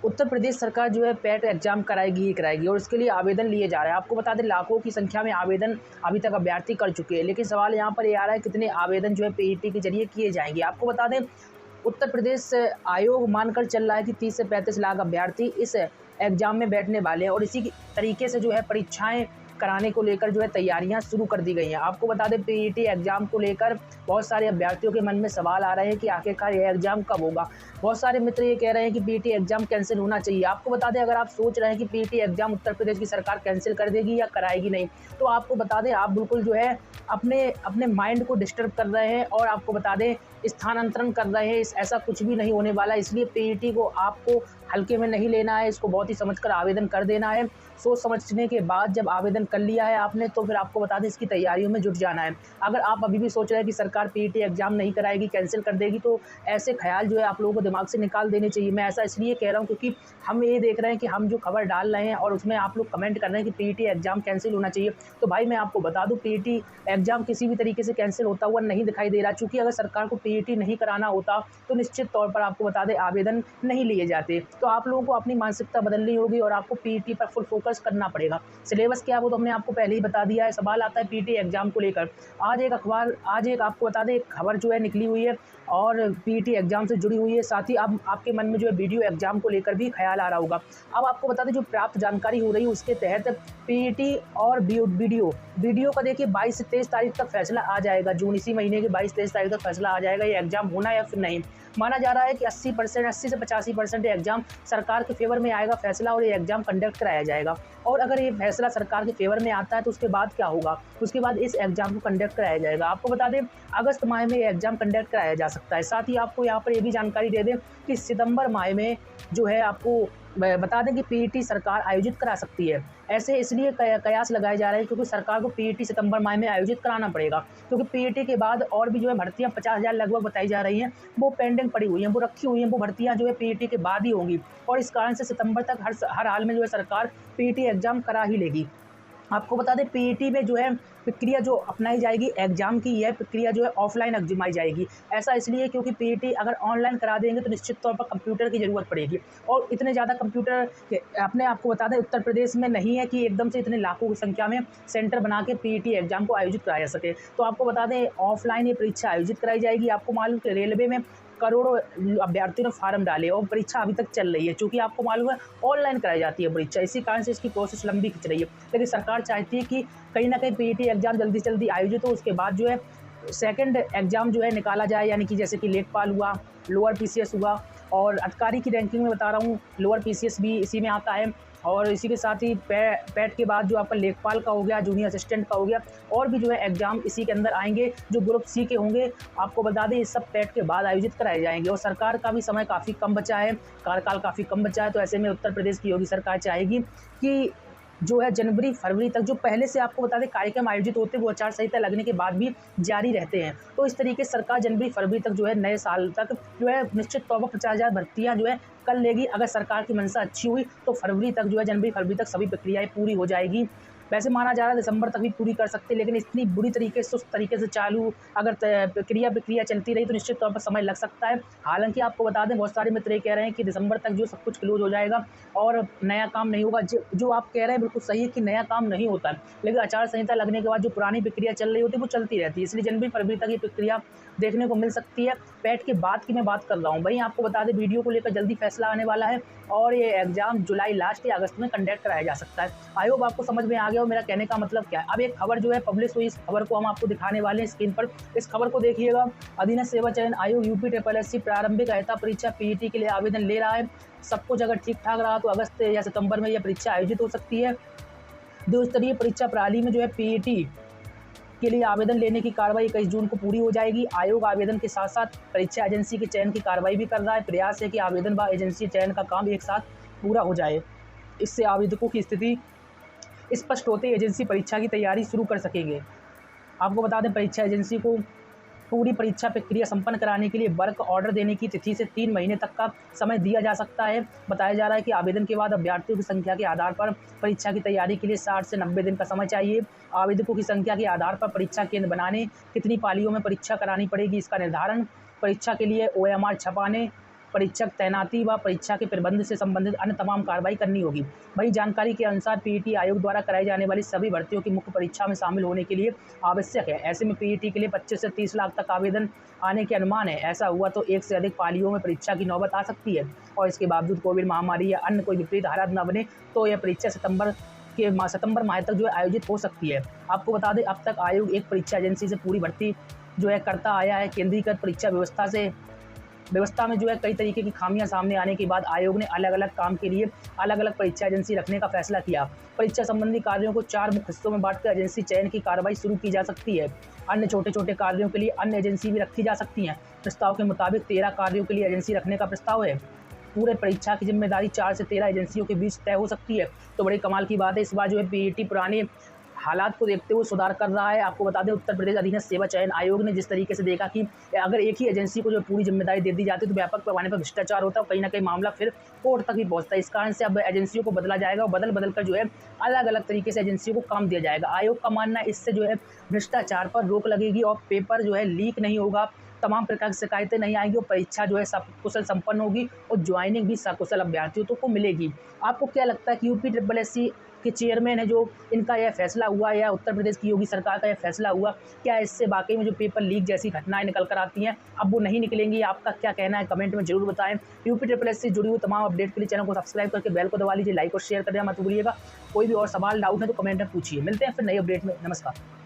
उत्तर प्रदेश सरकार जो है पेट एग्जाम कराएगी ही कराएगी और इसके लिए आवेदन लिए जा रहे हैं। आपको बता दें लाखों की संख्या में आवेदन अभी तक अभ्यर्थी कर चुके हैं, लेकिन सवाल यहाँ पर ये आ रहा है कितने आवेदन जो है पीईटी के जरिए किए जाएंगे। आपको बता दें उत्तर प्रदेश आयोग मानकर चल रहा है कि 30 से 35 लाख अभ्यर्थी इस एग्जाम में बैठने वाले हैं और इसी तरीके से जो है परीक्षाएं कराने को लेकर जो है तैयारियां शुरू कर दी गई हैं। आपको बता दें पीईटी एग्जाम को लेकर बहुत सारे अभ्यर्थियों के मन में सवाल आ रहे हैं कि आखिरकार यह एग्जाम कब होगा। बहुत सारे मित्र ये कह रहे हैं कि पीईटी एग्जाम कैंसिल होना चाहिए। आपको बता दें अगर आप सोच रहे हैं कि पीईटी एग्जाम उत्तर प्रदेश की सरकार कैंसिल कर देगी या कराएगी नहीं, तो आपको बता दें आप बिल्कुल जो है अपने माइंड को डिस्टर्ब कर रहे हैं और आपको बता दें स्थानांतरण कर रहे हैं। ऐसा कुछ भी नहीं होने वाला, इसलिए पीईटी को आपको हल्के में नहीं लेना है, इसको बहुत ही समझकर आवेदन कर देना है। सोच समझने के बाद जब आवेदन कर लिया है आपने तो फिर आपको बता दें इसकी तैयारियों में जुट जाना है। अगर आप अभी भी सोच रहे हैं कि सरकार पीईटी एग्जाम नहीं कराएगी, कैंसिल कर देगी, तो ऐसे ख्याल जो है आप लोगों को दिमाग से निकाल देने चाहिए। मैं ऐसा इसलिए कह रहा हूँ क्योंकि हम ये देख रहे हैं कि हम जो खबर डाल रहे हैं और उसमें आप लोग कमेंट कर रहे हैं कि पीईटी एग्जाम कैंसिल होना चाहिए। तो भाई मैं आपको बता दूं पीईटी एग्जाम किसी भी तरीके से कैंसिल होता हुआ नहीं दिखाई दे रहा, क्योंकि अगर सरकार को पीईटी नहीं कराना होता तो निश्चित तौर पर आपको बता दें आवेदन नहीं लिए जाते। तो आप लोगों को अपनी मानसिकता बदलनी होगी और आपको पीईटी पर फुल फोकस करना पड़ेगा। सिलेबस क्या है वो तो हमने आपको पहले ही बता दिया है। सवाल आता है पीईटी एग्जाम को लेकर। आज एक आपको बता दें खबर जो है निकली हुई है और पीईटी एग्जाम से जुड़ी हुई है। साथ ही अब आपके मन में जो है वीडियो एग्जाम को लेकर भी ख्याल आ रहा होगा। अब आपको बता दें जो प्राप्त जानकारी हो रही है उसके तहत पीईटी और वीडियो का देखिए 22 से 23 तारीख तक फैसला आ जाएगा। जून इसी महीने के 22-23 तारीख तक फैसला आ जाएगा ये एग्जाम होना या फिर नहीं। माना जा रहा है कि 80 से 85% एग्जाम सरकार के फेवर में आएगा फैसला और ये एग्जाम कंडक्ट कराया जाएगा। और अगर ये फैसला सरकार के फेवर में आता है तो उसके बाद क्या होगा, उसके बाद इस एग्जाम को कंडक्ट कराया जाएगा। आपको बता दें अगस्त माह में ये एग्जाम कंडक्ट कराया जा सकता है। साथ ही आपको यहाँ पर ये भी जानकारी दे दें कि सितंबर माह में जो है आपको बता दें कि पीईटी सरकार आयोजित करा सकती है। ऐसे इसलिए कयास लगाए जा रहे हैं क्योंकि सरकार को पीईटी सितंबर माह में आयोजित कराना पड़ेगा, क्योंकि पीईटी के बाद और भी जो है भर्तियां 50,000 लगभग बताई जा रही हैं वो पेंडिंग पड़ी हुई हैं, वो रखी हुई हैं। वो भर्तियां जो है पीईटी के बाद ही होंगी और इस कारण से सितंबर तक हर हाल में जो है सरकार पीईटी एग्जाम करा ही लेगी। आपको बता दें पीईटी में जो है प्रक्रिया जो अपनाई जाएगी एग्जाम की, यह प्रक्रिया जो है ऑफलाइन आजमाई जाएगी। ऐसा इसलिए क्योंकि पीईटी अगर ऑनलाइन करा देंगे तो निश्चित तौर पर कंप्यूटर की ज़रूरत पड़ेगी और इतने ज़्यादा कंप्यूटर अपने आपको बता दें उत्तर प्रदेश में नहीं है कि एकदम से इतने लाखों की संख्या में सेंटर बना के पीईटी एग्जाम को आयोजित कराया जा सके। तो आपको बता दें ऑफलाइन ये परीक्षा आयोजित कराई जाएगी। आपको मालूम कि रेलवे में करोड़ों अभ्यर्थियों ने फार्म डाले और परीक्षा अभी तक चल रही है, क्योंकि आपको मालूम है ऑनलाइन कराई जाती है परीक्षा। इसी कारण से इसकी प्रोसेस लंबी खिंच रही है, लेकिन सरकार चाहती है कि कहीं ना कहीं पीईटी एग्जाम जल्दी से जल्दी आयोजित हो। उसके बाद जो है सेकंड एग्जाम जो है निकाला जाए, यानी कि जैसे कि लेखपाल हुआ, लोअर पीसीएस हुआ और अधिकारी की रैंकिंग में बता रहा हूँ लोअर पीसीएस भी इसी में आता है। और इसी के साथ ही पैट के बाद जो आपका लेखपाल का हो गया, जूनियर असिस्टेंट का हो गया, और भी जो है एग्जाम इसी के अंदर आएंगे जो ग्रुप सी के होंगे। आपको बता दें ये सब पैट के बाद आयोजित कराए जाएंगे और सरकार का भी समय काफ़ी कम बचा है, कार्यकाल काफ़ी कम बचा है। तो ऐसे में उत्तर प्रदेश की योगी सरकार चाहेगी कि जो है जनवरी फरवरी तक जो पहले से आपको बता दें कार्यक्रम आयोजित होते हैं वो आचार संहिता लगने के बाद भी जारी रहते हैं। तो इस तरीके से सरकार जनवरी फरवरी तक जो है नए साल तक जो है निश्चित तौर पर 50,000 भर्तियां जो है कर लेगी। अगर सरकार की मंशा अच्छी हुई तो फरवरी तक जो है जनवरी फरवरी तक सभी प्रक्रियाएं पूरी हो जाएगी। वैसे माना जा रहा है दिसंबर तक भी पूरी कर सकते, लेकिन इतनी बुरी तरीके से सुस्त तरीके से चालू अगर प्रक्रिया चलती रही तो निश्चित तौर पर समय लग सकता है। हालांकि आपको बता दें बहुत सारे मित्र ये कह रहे हैं कि दिसंबर तक जो सब कुछ क्लोज हो जाएगा और नया काम नहीं होगा। जो आप कह रहे हैं बिल्कुल सही है कि नया काम नहीं होता है, लेकिन आचार संहिता लगने के बाद जो पुरानी प्रक्रिया चल रही होती है वो चलती रहती है। इसलिए जनवरी फरवरी तक ये प्रक्रिया देखने को मिल सकती है। पैट के बाद की मैं बात कर रहा हूँ। वहीं आपको बता दें वीडियो को लेकर जल्दी फैसला आने वाला है और ये एग्जाम जुलाई लास्ट या अगस्त में कंडक्ट कराया जा सकता है। आई होप आपको समझ में आ गया हो मेरा कहने का मतलब क्या है। अब एक खबर जो है पब्लिश हुई, इस खबर को हम आपको दिखाने वाले हैं स्क्रीन पर। इस खबर को देखिएगा। अधीनस्थ सेवा चयन आयोग यूपी प्रारंभिक अहता परीक्षा पीईटी के लिए आवेदन ले रहा है। सब कुछ अगर ठीक ठाक रहा तो अगस्त या सितंबर में यह परीक्षा आयोजित हो सकती है। दो स्तरीय परीक्षा प्रणाली में जो है पीईटी के लिए आवेदन लेने की कार्रवाई 21 जून को पूरी हो जाएगी। आयोग आवेदन के साथ साथ परीक्षा एजेंसी के चयन की कार्रवाई भी कर रहा है। प्रयास है कि आवेदन व एजेंसी चयन का काम एक साथ पूरा हो जाए। इससे आवेदकों की स्थिति स्पष्ट होते एजेंसी परीक्षा की तैयारी शुरू कर सकेंगे। आपको बता दें परीक्षा एजेंसी को पूरी परीक्षा प्रक्रिया संपन्न कराने के लिए वर्क ऑर्डर देने की तिथि से 3 महीने तक का समय दिया जा सकता है। बताया जा रहा है कि आवेदन के बाद अभ्यर्थियों की संख्या के आधार पर परीक्षा की तैयारी के लिए 60 से 90 दिन का समय चाहिए। आवेदकों की संख्या के आधार पर परीक्षा केंद्र बनाने, कितनी पालियों में परीक्षा करानी पड़ेगी इसका निर्धारण, परीक्षा के लिए OMR छपाने, परीक्षक तैनाती व परीक्षा के प्रबंध से संबंधित अन्य तमाम कार्रवाई करनी होगी। वहीं जानकारी के अनुसार पीईटी आयोग द्वारा कराई जाने वाली सभी भर्तियों की मुख्य परीक्षा में शामिल होने के लिए आवश्यक है। ऐसे में पीईटी के लिए 25 से 30 लाख तक आवेदन आने के अनुमान है। ऐसा हुआ तो एक से अधिक पालियों में परीक्षा की नौबत आ सकती है और इसके बावजूद कोविड महामारी या अन्य कोई विपरीत हालात न बने तो यह परीक्षा सितंबर माह तक जो है आयोजित हो सकती है। आपको बता दें, अब तक आयोग एक परीक्षा एजेंसी से पूरी भर्ती जो है करता आया है। केंद्रीकृत परीक्षा व्यवस्था में जो है कई तरीके की खामियां सामने आने के बाद आयोग ने अलग अलग काम के लिए अलग अलग परीक्षा एजेंसी रखने का फैसला किया। परीक्षा संबंधी कार्यों को 4 मुख्य हिस्सों में बांटकर एजेंसी चयन की कार्रवाई शुरू की जा सकती है। अन्य छोटे छोटे कार्यों के लिए अन्य एजेंसी भी रखी जा सकती हैं। प्रस्ताव के मुताबिक 13 कार्यों के लिए एजेंसी रखने का प्रस्ताव है। पूरे परीक्षा की जिम्मेदारी 4 से 13 एजेंसियों के बीच तय हो सकती है। तो बड़ी कमाल की बात है, इस बार जो है पीईटी पुराने हालात को देखते हुए सुधार कर रहा है। आपको बता दें, उत्तर प्रदेश अधीनस्थ सेवा चयन आयोग ने जिस तरीके से देखा कि अगर एक ही एजेंसी को जो पूरी जिम्मेदारी दे दी जाती है तो व्यापक पैमाने पर भ्रष्टाचार होता है और कहीं ना कहीं मामला फिर कोर्ट तक भी पहुंचता है। इस कारण से अब एजेंसियों को बदला जाएगा और बदल कर जो है अलग अलग तरीके से एजेंसियों को काम दिया जाएगा। आयोग का मानना है इससे जो है भ्रष्टाचार पर रोक लगेगी और पेपर जो है लीक नहीं होगा, तमाम प्रकार की शिकायतें नहीं आएंगी और परीक्षा जो है सकुशल संपन्न होगी और ज्वाइनिंग भी सकुशल अभ्यर्थियों को मिलेगी। आपको क्या लगता है कि UPSSC के चेयरमैन है जो इनका यह फैसला हुआ या उत्तर प्रदेश की योगी सरकार का यह फैसला हुआ, क्या इससे वाकई में जो पेपर लीक जैसी घटनाएं निकल कर आती हैं अब वो नहीं निकलेंगी? आपका क्या कहना है कमेंट में जरूर बताएं। UPSSC से जुड़ी हुई तमाम अपडेट के लिए चैनल को सब्सक्राइब करके बेल को दबा लीजिए, लाइक और शेयर कर देना मत भूलिएगा। कोई भी और सवाल डाउट है तो कमेंट में पूछिए। मिलते हैं फिर नई अपडेट में। नमस्कार।